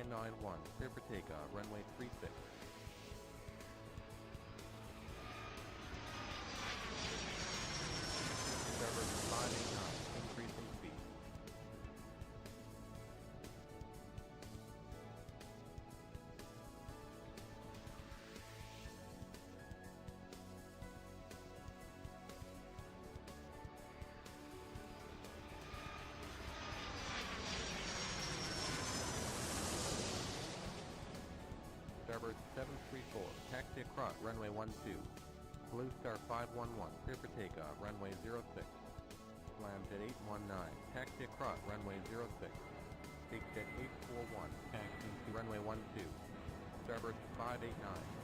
991, clear for takeoff, runway 36. Starboard 589, increasing speed. Starboard 734, taxi across runway 12. Blue Star 511, clear for takeoff, runway 06. Land jet 819, taxi across runway 06. Take jet 841, taxi to runway 12. Starboard 589,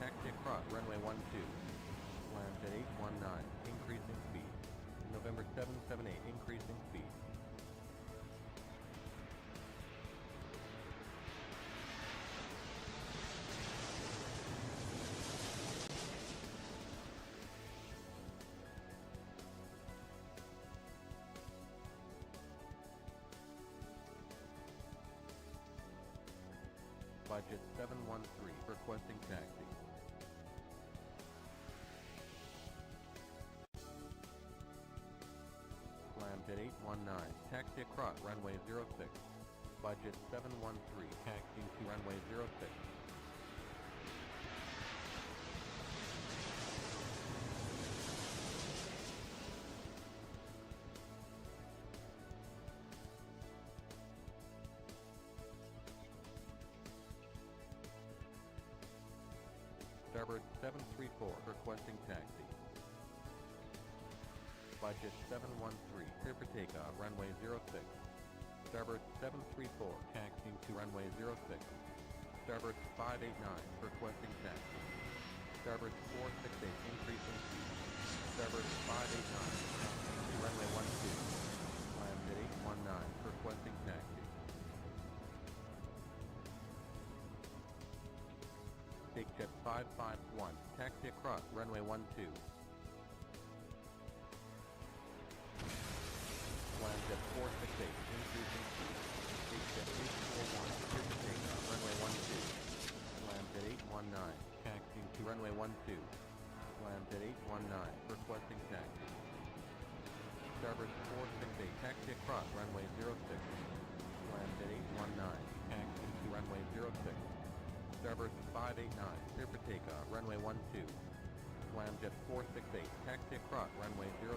taxi across runway 12. Land jet 819, increasing speed. November 778, increasing speed. Budget 713, requesting taxi. Land jet 819, taxi across runway 06. Budget 713, taxiing to runway 06. Starboard 734, requesting taxi. Budget 713, clear for takeoff, runway 06. Starboard 734, taxiing to runway 06. Starboard 589, requesting taxi. Starboard 468, increasing speed. Starboard 589, taxiing to runway 12. Land jet 819, requesting taxi. Take jet 551, taxi across runway 12. Land jet 468, increasing speed. Take jet 841, clear for takeoff, runway 12. Land jet 819, taxiing to runway 12. Land jet 819, requesting taxi. Starboard 468, taxi across runway 06. Land jet 819, taxiing to runway 06. Starboard 589, clear for takeoff, runway 12. Slam jet 468, taxi across runway 06.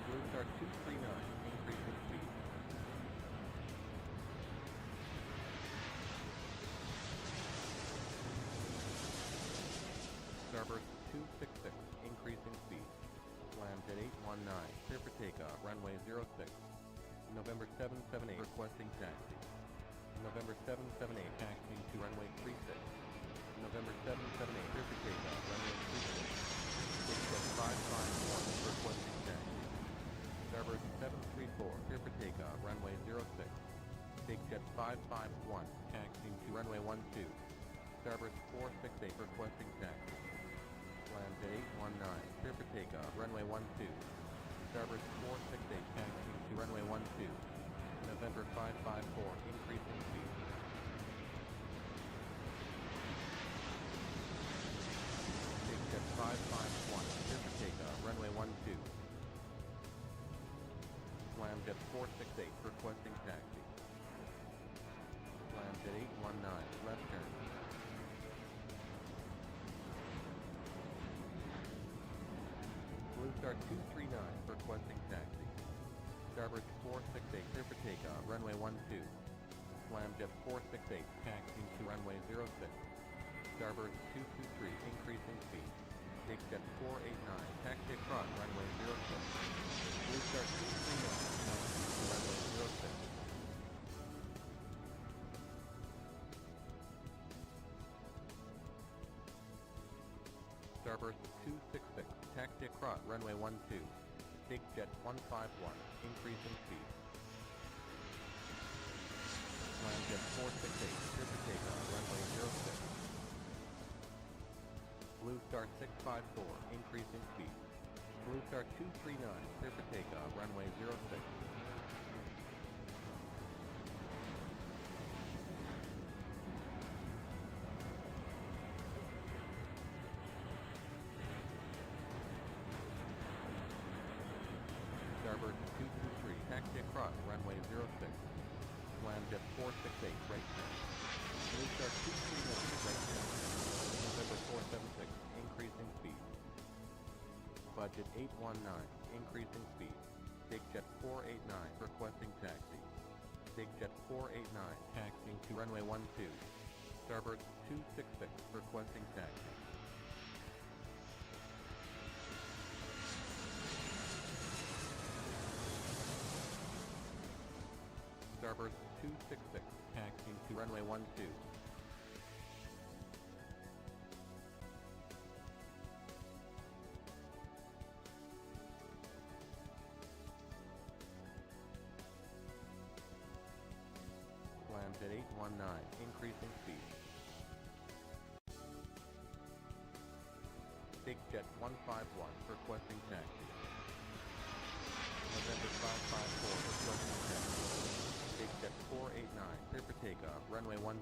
Blue Star 239, increasing speed. Starboard 266, increasing speed. Slam jet 819, clear for takeoff, runway 06. November 778, requesting taxi. November 778, taxiing to runway 36. November 778, clear for takeoff, runway 36. Take jet 551, requesting taxi. Starboard 734, clear for takeoff, runway 06. Take jet 551, taxiing to runway 12. Starboard 468, requesting taxi. Land jet 819, clear for takeoff, runway 12. Starboard 468, taxiing to runway 12. November 554, increasing speed. Take jet 551, clear for takeoff, runway 12. Slam jet 468, requesting taxi. Slam jet 819, left turn. Blue Star 239, requesting taxi. Starboard 468, clear for takeoff, runway 12. Slam jet 468, taxiing to runway 06. Starboard 223, increasing speed. Take jet 489, taxi across runway 06. Blue Star 239, taxiing to runway 06. Starboard 266, taxi across runway 12. Take jet 151, increasing speed. Slam jet 468, clear for takeoff, runway 06. Blue Star 654, increasing speed. Blue Star 239, clear for takeoff, runway 06. Starboard 223, taxi across, runway 06. Scramjet 468, right turn. Blue Star 231, right turn. November 476, increasing speed. Budget 819, increasing speed. Takejet 489, requesting taxi. Takejet 489, taxiing to runway 12. Starboard 266, requesting taxi. Starboard 266, taxiing to runway 12. Scramjet 819, increasing speed. Takejet 151, requesting taxi. November 554, requesting taxi. Takejet 489, clear for takeoff, runway 12.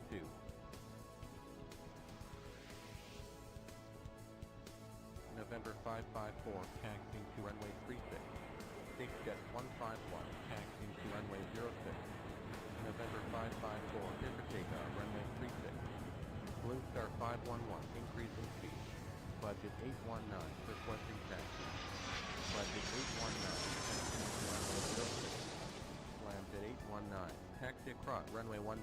November 554, taxiing to runway 36. Takejet 151, taxiing to runway 06. November 554, clear for takeoff, runway 36. Blue Star 511, increasing speed. Budget 819, requesting taxi. Budget 819, taxiing to runway 06. Scramjet 819, taxi across, runway 12.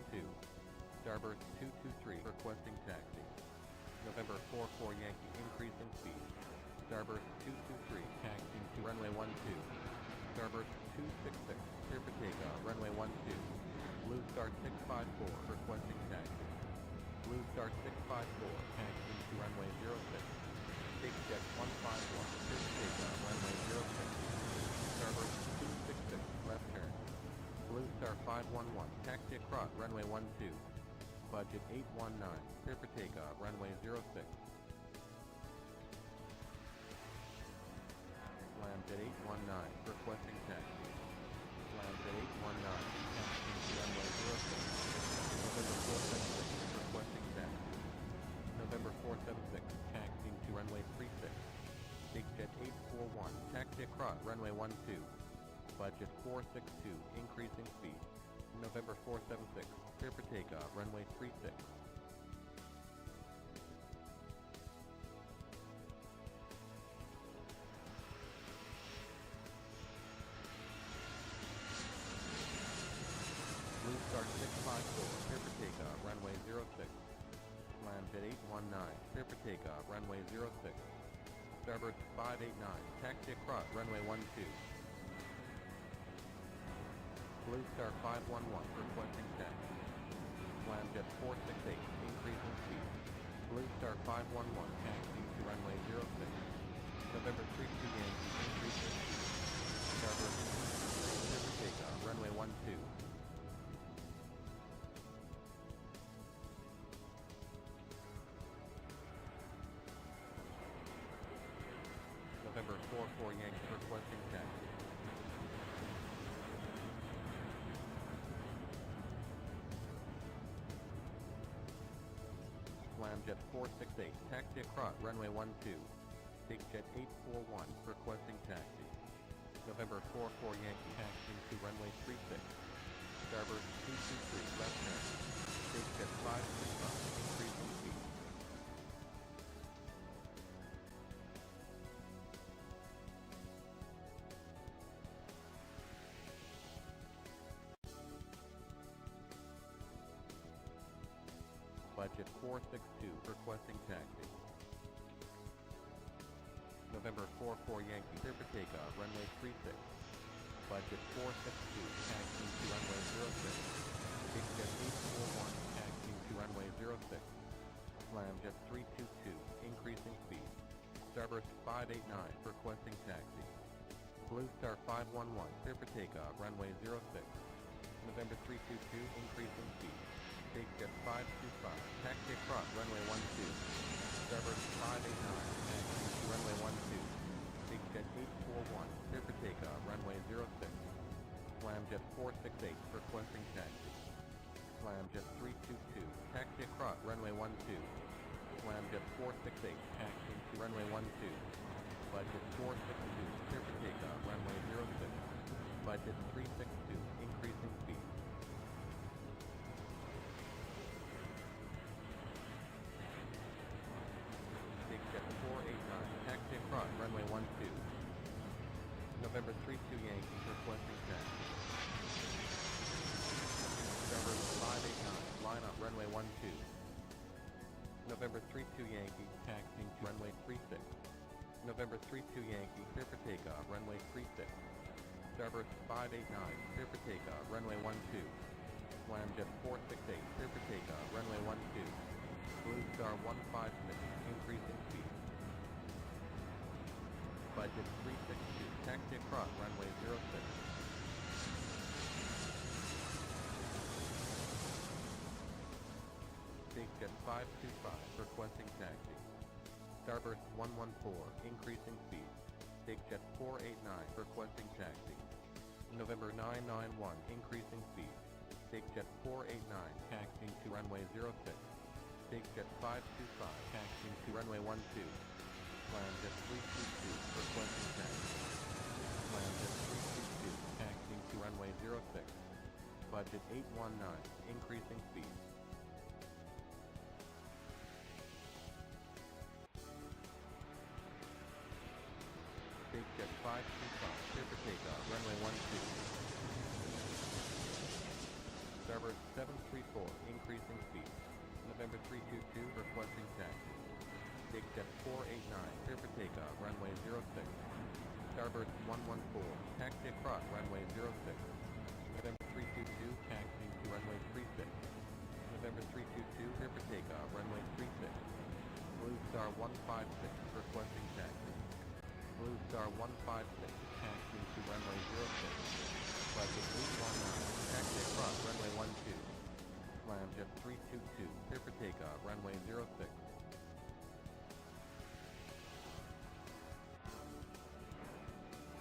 Starboard 223, requesting taxi. November 44 Yankee, increasing speed. Starboard 223, taxiing to runway 12. Starboard 266, clear for takeoff, runway 12. Blue Star 654, requesting taxi. Blue Star 654, taxiing to runway 06. Takejet 151, clear for takeoff, runway 06. Starboard 266, left turn. Blue Star 511, taxi across, runway 12. Budget 819, clear for takeoff, runway 06. Scramjet 819, requesting taxi. Scramjet 819, taxiing to runway 06. November 476, requesting taxi. November 476, taxiing to runway 36. Takejet 841, taxi across, runway 12. Budget 462, increasing speed. November 476, clear for takeoff, runway 36. Blue Star 654, clear for takeoff, runway 06. Scramjet 819, clear for takeoff, runway 06. Starboard 589, taxi across, runway 12. Blue Star 511, requesting taxi. Scramjet 468, increasing speed. Blue Star 511, taxiing to runway 06. November 32 Yankee, increasing speed. Starboard 223, clear for takeoff, runway 12. November 44 Yankee, requesting taxi. Scramjet 468, taxi across, runway 12. Takejet 841, requesting taxi. November 44 Yankee, taxiing to runway 36. Starboard 223, left turn. Takejet 565, increasing speed. Budget 462, requesting taxi. November 44 Yankee, clear for takeoff, runway 36. Budget 462, taxiing to runway 06. Takejet 841, taxiing to runway 06. Scramjet 322, increasing speed. Starboard 589, requesting taxi. Blue Star 511, clear for takeoff, runway 06. November 322, increasing speed. Takejet 525, taxi across, runway 12. Starboard 589, taxiing to runway 12. Takejet 841, clear for takeoff, runway 06. Scramjet 468, requesting taxi. Scramjet 322, taxi across, runway 12. Scramjet 468, taxiing to runway 12. Budget 462, clear for takeoff, runway 06. Budget 362, increasing speed. Takejet 489, taxi across runway 12. November 32 Yankee, requesting taxi. Starboard 589, line up runway 12. November 32 Yankee, taxiing to runway 36. November 32 Yankee, clear for takeoff, runway 36. Starboard 589, clear for takeoff, runway 12. Scramjet 468, clear for takeoff, runway 12. Blue Star 156, increasing speed. Budget 362, taxi across, runway 06. Takejet 525, requesting taxi. Starburst 114, increasing speed. Takejet 489, requesting taxi. November 991, increasing speed. Takejet 489, taxiing to runway 06. Takejet 525, taxiing to runway 12. Scramjet 322, requesting taxi. Scramjet 322, taxiing to runway 06. Budget 819, increasing speed. Takejet 525, clear for takeoff, runway 12. Starboard 734, increasing speed. November 322, requesting taxi. Takejet 489, clear for takeoff, runway 06. Starboard 114, taxi across, runway 06. November 322, taxiing to runway 36. November 322, clear for takeoff, runway 36. Blue Star 156, requesting taxi. Blue Star 156, taxiing to runway 06. Budget 819, taxi across runway 12. Scramjet 322, clear for takeoff, runway 06.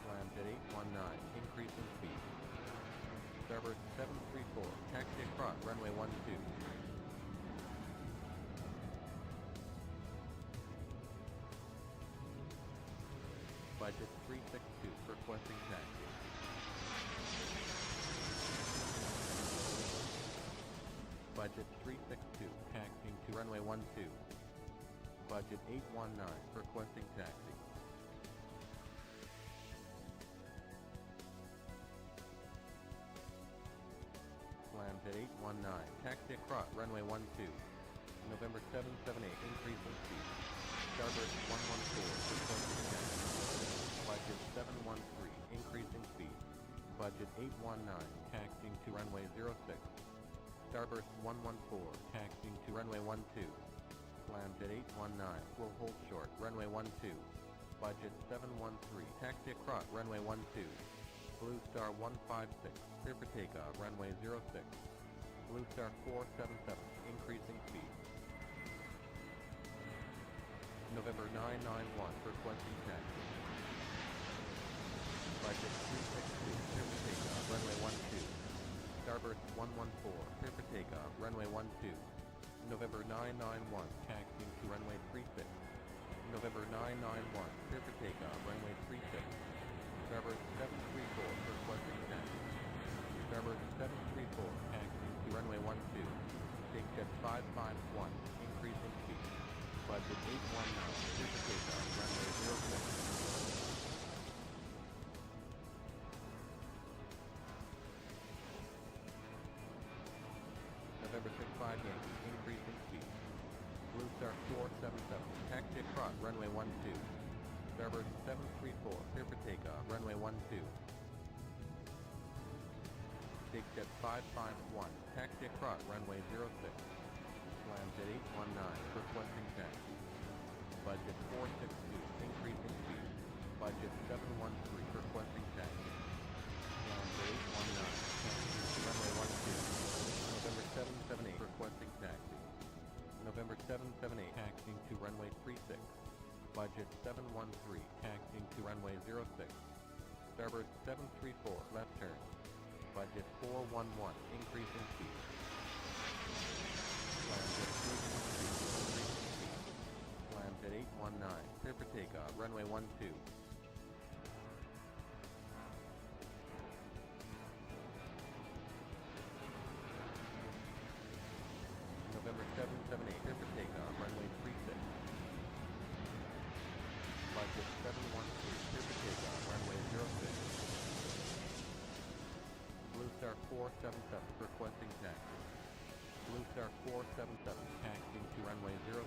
Scramjet 819, increasing speed. Starboard 734, taxi across runway 12. Budget 362, requesting taxi. Budget 362, taxiing to runway 12. Budget 819, requesting taxi. Scramjet 819, taxi across runway 12. November 778, increasing speed. Starboard 114, requesting taxi. Budget 713, increasing speed. Budget 819, taxiing to runway 06. Starburst 114, taxiing to runway 12. Scramjet 819, will hold short, runway 12. Budget 713, taxi across, runway 12. Blue Star 156, clear for takeoff, runway 06. Blue Star 477, increasing speed. November 991, requesting taxi. Budget 362, clear for takeoff, runway 12. Starburst 114, clear for takeoff, runway 12. November 991, taxiing to runway 36. November 991, clear for takeoff, runway 36. Starburst 734, requesting taxi. Starburst 734, taxiing to runway 12. Takejet 551, increasing speed. Budget 819, clear for takeoff, runway 06. November 65 Yankee, increasing speed. Blue Star 477, taxi across, runway 12. Starboard 734, clear for takeoff, runway 12. Takejet 551, taxi across, runway 06. Scramjet 819, requesting taxi. Budget 462, increasing speed. Budget 713, requesting taxi. Scramjet 819, taxi to runway 12. November 778, requesting taxi. November 778, taxiing to runway 36. Budget 713, taxiing to runway 06. Starboard 734, left turn. Budget 411, increasing speed. Scramjet 323, increasing speed. Scramjet 819, clear for takeoff, runway 12. 477, requesting taxi. Blue Star 477, taxiing to runway 06.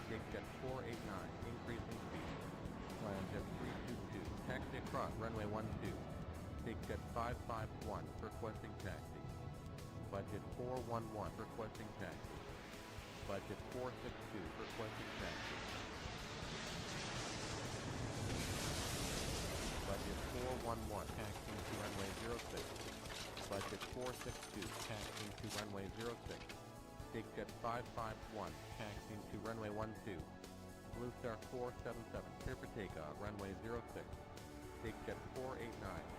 Takejet 489, increasing speed. Landjet 322, taxi across runway 12. Takejet 551, requesting taxi. Budget 411, requesting taxi. Budget 462, requesting taxi. Budget 411, taxiing to runway 06. Budget 462, taxiing to runway 06. Takejet 551, taxiing to runway 12. Blue Star 477, clear for takeoff, runway 06. Takejet 489,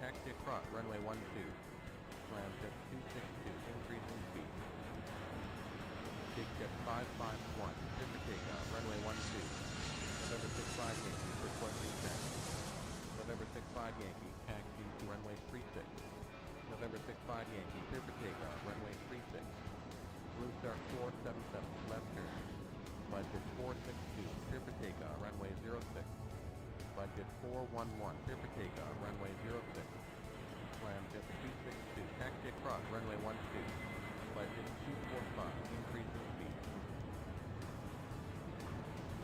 taxi across runway 12. Landjet 262, increasing speed. Takejet 551, clear for takeoff, runway 12. November 65 Yankee, requesting taxi. November 65 Yankee, taxiing to runway 36. November 65 Yankee, clear for takeoff, runway 36. Blue Star 477, left turn. Budget 462, clear for takeoff, runway 06. Budget 411, clear for takeoff, runway 06. Landjet 262, taxi across, runway 12. Budget 245, increasing speed.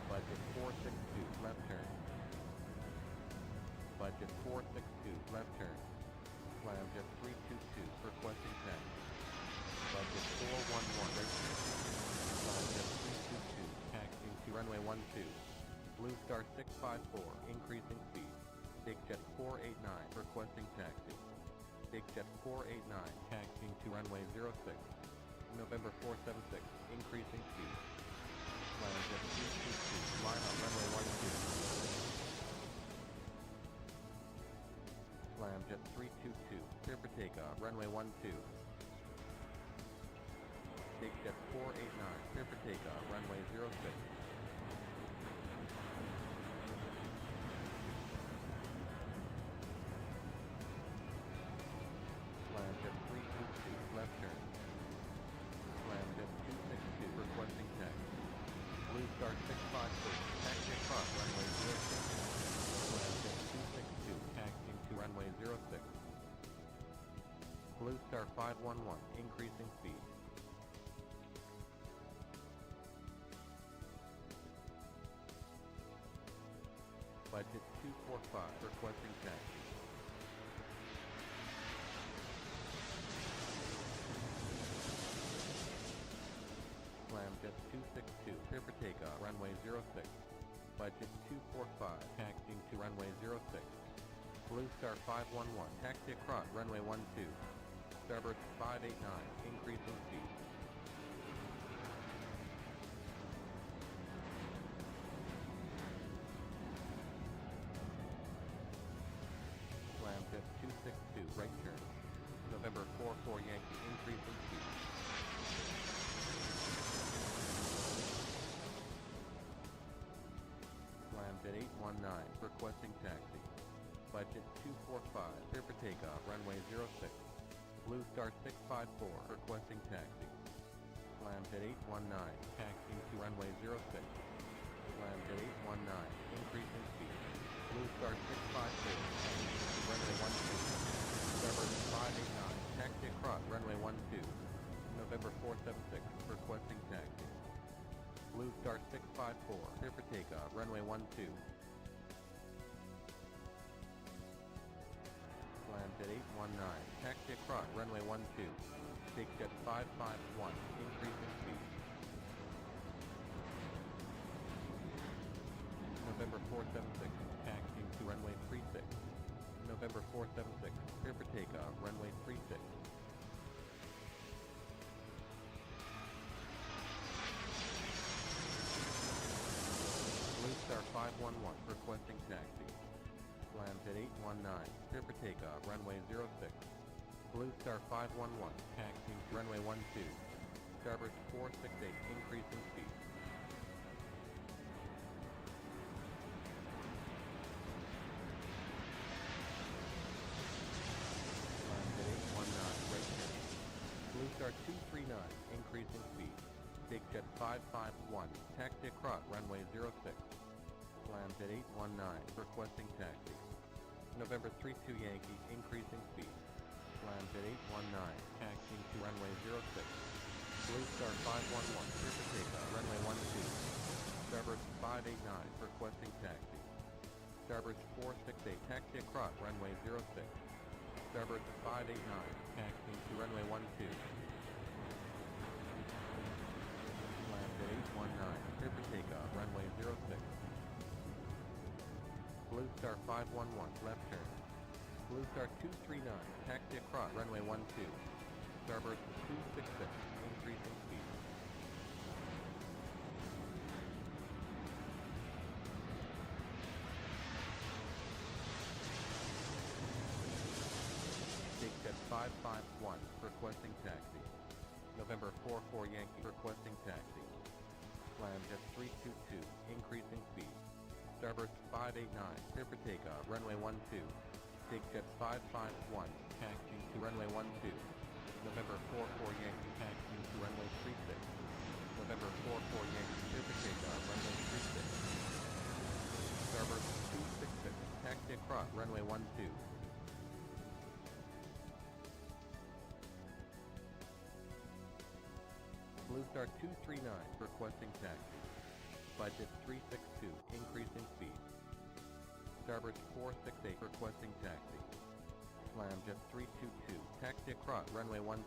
Budget 462, left turn. Budget 462, left turn. Landjet 322, requesting taxi. Budget 411, right turn. Landjet 322, taxiing to runway 12. Blue Star 654, increasing speed. Takejet 489, requesting taxi. Takejet 489, taxiing to runway 06. November 476, increasing speed. Landjet 322, line on runway 12. Landjet 322, clear for takeoff, runway 12. Takejet 489, clear for takeoff, runway 06. Landjet 322, left turn. Landjet 262, requesting taxi. Blue Star 656, taxi across runway 06. Landjet 262, taxiing to runway 06. Blue Star 511, increasing speed. Budget 245, requesting taxi. Landjet 262, clear for takeoff, runway 06. Budget 245, taxiing to runway 06. Blue Star 511, taxi across, runway 12. Starboard 589, increasing speed. Landjet 262, right turn. November 44 Yankee, increasing speed. Landjet 819, requesting taxi. Budget 245, clear for takeoff, runway 06. Blue Star 654, requesting taxi. Landjet 819, taxiing to runway 06. Landjet 819, increasing speed. Blue Star 654, taxiing to runway 12. Starboard 589, taxi across, runway 12. November 476, requesting taxi. Blue Star 654, clear for takeoff, runway 12. Landjet 819, taxi across, runway 12. Takejet 551, increasing speed. November 476, taxiing to runway 36. November 476, clear for takeoff, runway 36. Blue Star 511, requesting taxi. Landjet 819, clear for takeoff, runway 06. Blue Star 511, taxiing to runway 12. Starboard 468, increasing speed. Landjet 819, right turn. Blue Star 239, increasing speed. Takejet 551, taxi across, runway 06. Landjet 819, requesting taxi. November 32 Yankee, increasing speed. Land at 819, taxiing to runway 06. Blue Star 511, clear for takeoff, runway 12. Starburst 589, requesting taxi. Starburst 468, taxi across, runway 06. Starburst 589, taxiing to runway 12. Land at 819, clear for takeoff, runway 06. Blue Star 511, left turn. Blue Star 239, taxi across, runway 12. Starburst 266, increasing speed. Takejet 551, requesting taxi. November 44 Yankee, requesting taxi. Land jet 322, increasing speed. Starburst 589, clear for takeoff, runway 12. Takejet 551, taxiing to runway 12. November 44 Yankee, taxiing to runway 36. November 44 Yankee, clear for takeoff, runway 36. Starburst 266, taxi across, runway 12. Blue Star 239, requesting taxi. Budget 362, increasing speed. Starburst 468, requesting taxi. Slamjet 322, taxi across, runway 12.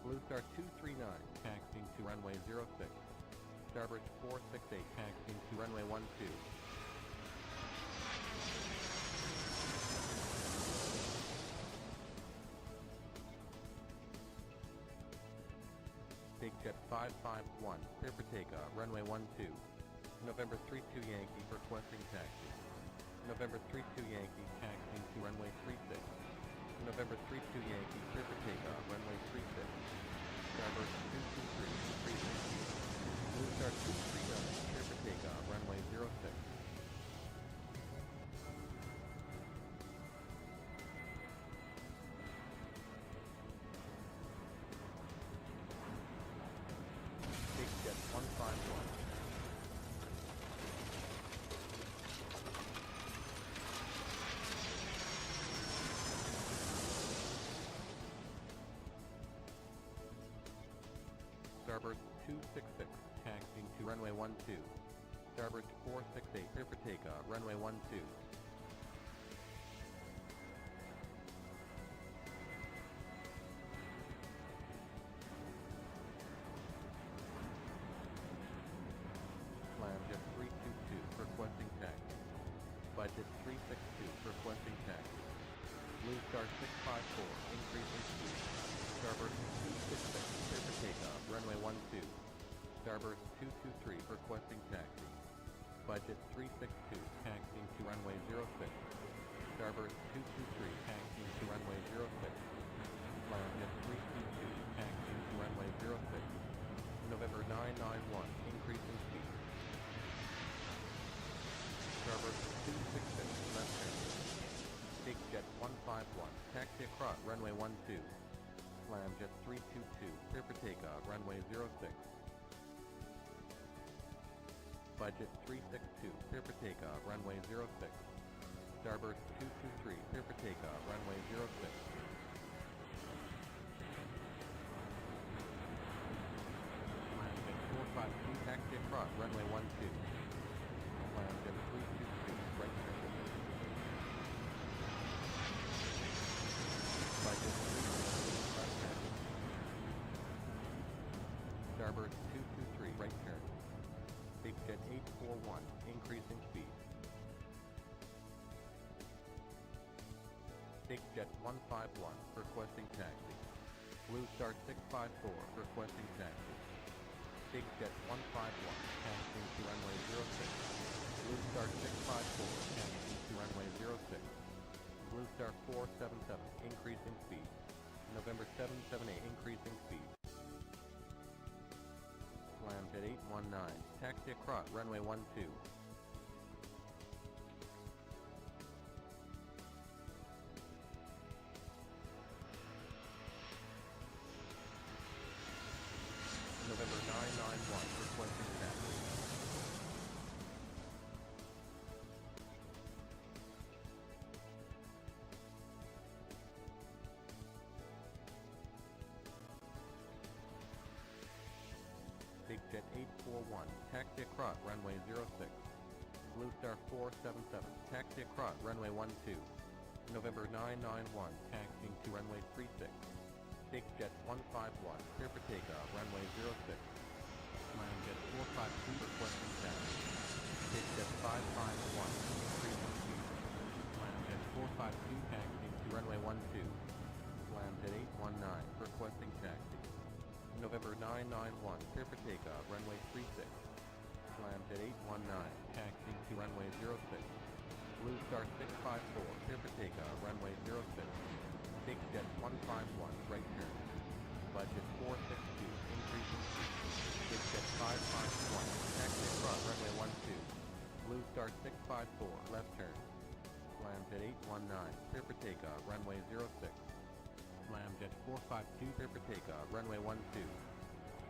Blue Star 239, taxiing to runway 06. Starburst 468, taxiing to runway 12. Takejet 551, clear for takeoff, runway 12. November 32 Yankee, requesting taxi. November 32 Yankee, taxiing to runway 36. November 32 Yankee, clear for takeoff, runway 36. Starburst 223, increasing speed. Blue Star 239, clear for takeoff, runway 06. Takejet 151. Starburst 266, taxiing to runway 12. Starburst 468, clear for takeoff, runway 12. Slamjet 322, requesting taxi. Budget 362, requesting taxi. Blue Star 654, increasing speed. Starburst 266, clear for takeoff, runway 12. Starburst 223, requesting taxi. Budget 362, taxiing to runway 06. Starburst 223, taxiing to runway 06. Slamjet 322, taxiing to runway 06. November 991, increasing speed. Starburst 266, left turn. Takejet 151, taxi across, runway 12. Slamjet 322, clear for takeoff, runway 06. Budget 362, clear for takeoff, runway 06. Starburst 223, clear for takeoff, runway 06. Slamjet 452, taxi across, runway 12. Slamjet 322, right turn. Budget 362, left turn. Starburst 223, right turn. Takejet 841, increasing speed. Takejet 151, requesting taxi. Blue Star 654, requesting taxi. Takejet 151, taxiing to runway 06. Blue Star 654, taxiing to runway 06. Blue Star 477, increasing speed. November 778, increasing speed. Slamjet 819, taxi across, runway 12. November 991, requesting taxi. taxi across runway 06. Blue Star 477, taxi across runway 12. November 991, taxiing to runway 36. Take jet 151, clear for takeoff, runway 06. Land jet 452, requesting taxi. Take jet 551, increasing speed. Land jet 452, taxiing to runway 12. Land jet 819, requesting taxi. November 991, clear for takeoff, runway 36. Land jet 819, taxiing to runway 06. Blue Star 654, clear for takeoff, runway 06. Take jet 151, right turn. Budget 462, increasing speed. Take jet 551, taxi across runway 12. Blue Star 654, left turn. Land jet 819, clear for takeoff, runway 06. Slam jet 452, clear for takeoff, runway 12.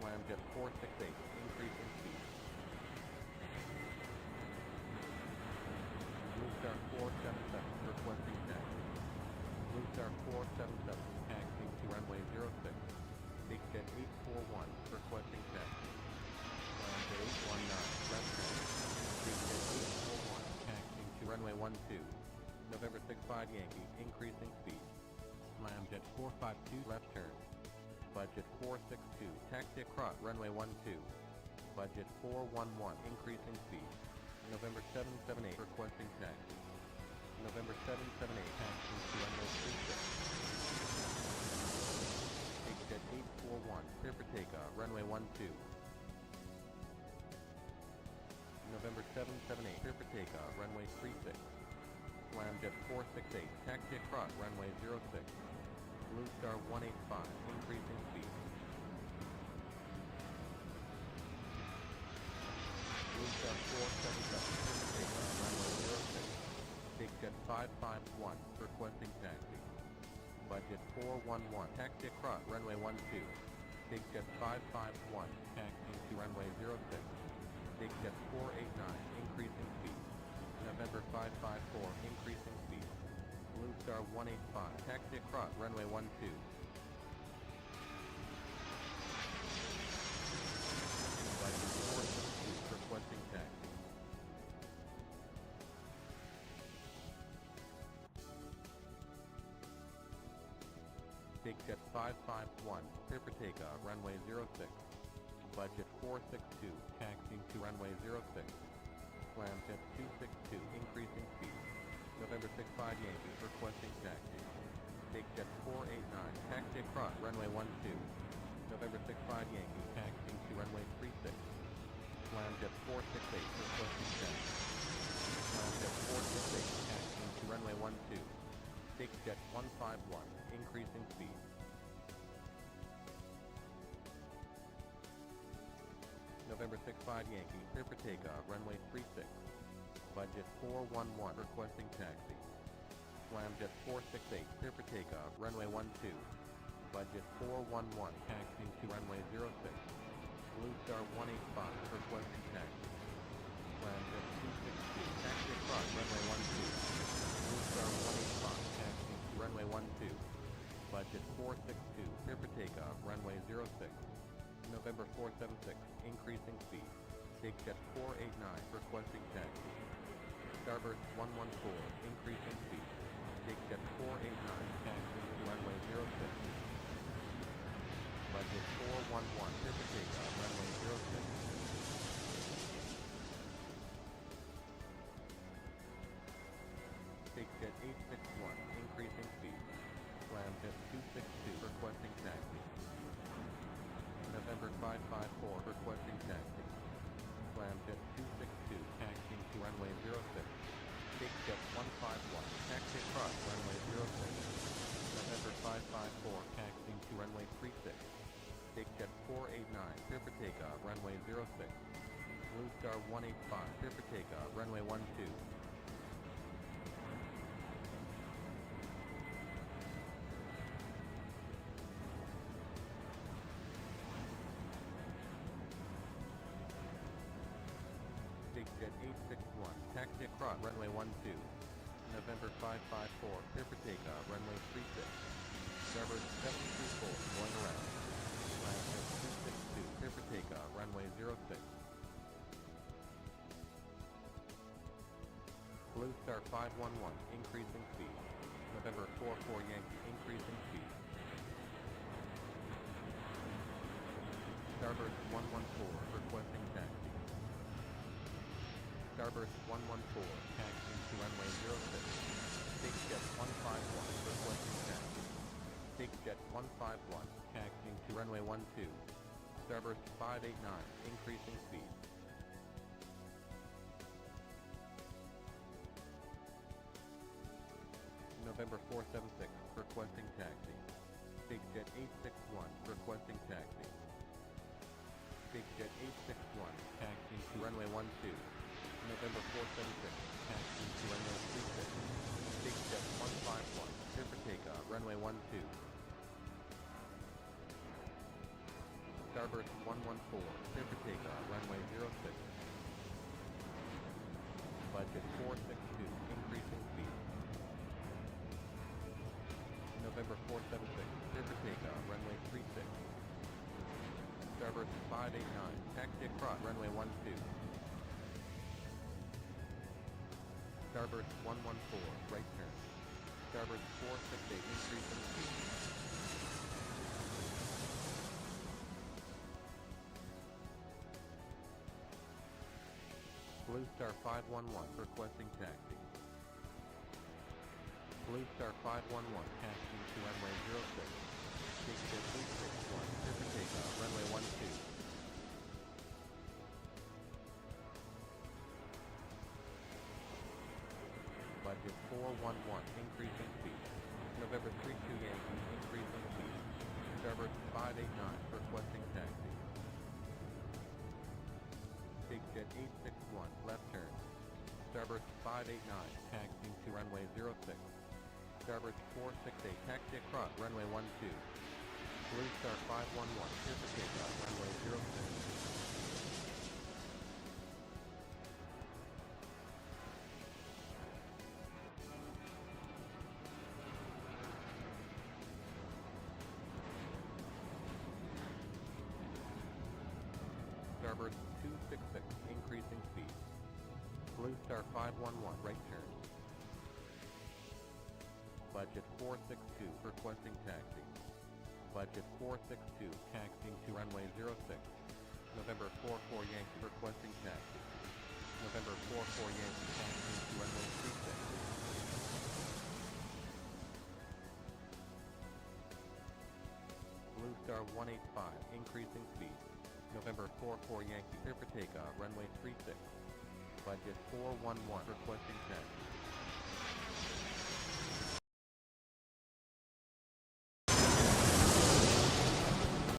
Slam jet 468, increasing speed. Blue Star 477, requesting taxi. Blue Star 477, taxiing to runway 06. Take jet 841, requesting taxi. Slam jet 819, left turn. Take jet 841, taxiing to runway 12. November 65 Yankee, increasing speed. Slam jet 452, left turn. Budget 462, taxi across runway 12. Budget 411, increasing speed. November 778, requesting taxi. November 778, taxiing to runway 36. Take jet 841, clear for takeoff, runway 12. November 778, clear for takeoff, runway 36. Slam jet 468, taxi across runway 06. Blue Star 185, increasing speed. Blue Star 477, clear for takeoff, runway 06. Take jet 551, requesting taxi. Budget 411, taxi across runway 12. Take jet 551, taxiing to runway 06. Take jet 489, increasing speed. November 554, increasing speed. Blue Star 185, taxi across runway 12. Budget 462, requesting taxi. Take jet 551, clear for takeoff, runway 06. Budget 462, taxiing to runway 06. Slam jet 262, increasing speed. November 65 Yankee, requesting taxi. Take jet 489, taxi across runway 12. November 65 Yankee, taxiing to runway 36. Slam jet 468, requesting taxi. Slam jet 468, taxiing to runway 12. Take jet 151, increasing speed. November 65 Yankee, clear for takeoff, runway 36. Budget 411, requesting taxi. Slam jet 468, clear for takeoff, runway 12. Budget 411, taxiing to runway 06. Blue Star 185, requesting taxi. Slam jet 262, taxi across runway 12. Blue Star 185, taxiing to runway 12. Budget 462, clear for takeoff, runway 06. November 476, increasing speed. Take jet 489, requesting taxi. Starboard 114, increasing speed. Take jet 489, taxiing to runway 06. Budget 411, clear for takeoff, runway 06. Take jet 861, increasing speed. Slam jet 262, requesting taxi. November 554, requesting taxi. Slam jet 262, taxiing to runway 06. Take jet 151, taxi across runway 06. November 554, taxiing to runway 36. Take jet 489, clear for takeoff, runway 06. Blue Star 185, clear for takeoff, runway 12. Take jet 861, taxi across runway 12. November 554, clear for takeoff, runway 36. Starboard 734, going around. Land jet 262, clear for takeoff, runway 06. Blue Star 511, increasing speed. November 44 Yankee, increasing speed. Starburst 114, requesting taxi. Starburst 114, taxiing to runway 06. Takejet 151, requesting taxi. Takejet 151, taxiing to runway 12. Starburst 589, increasing speed. November 476, requesting taxi. Takejet 861, requesting taxi. Takejet 861, taxiing to runway 12. November 476, taxiing to runway 36. Takejet 151, clear for takeoff, runway 12. Starburst 114, clear for takeoff, runway 06. Budget 462, increasing speed. November 476, clear for takeoff, runway 36. Starburst 589, taxi across, runway 12. Starburst 114, right turn. Starburst 468, increasing speed. Blue Star 511, requesting taxi. Blue Star 511, taxiing to runway 06. Takejet 861, clear for takeoff, runway 12. Budget 411, increasing speed. November 32 Yankee, increasing speed. Starburst 589, requesting taxi. Takejet 861, left turn. Starburst 589, taxiing to runway 06. Starburst 468, taxi across, runway 12. Blue Star 511, clear for takeoff, runway 06. Starburst 266, increasing speed. Blue Star 511, right turn. Budget 462, requesting taxi. Budget 462, taxiing to runway 06. November 44 Yankee, requesting taxi. November 44 Yankee, taxiing to runway 36. Blue Star 185, increasing speed. November 44 Yankee, clear for takeoff, runway 36. Budget 411, requesting taxi.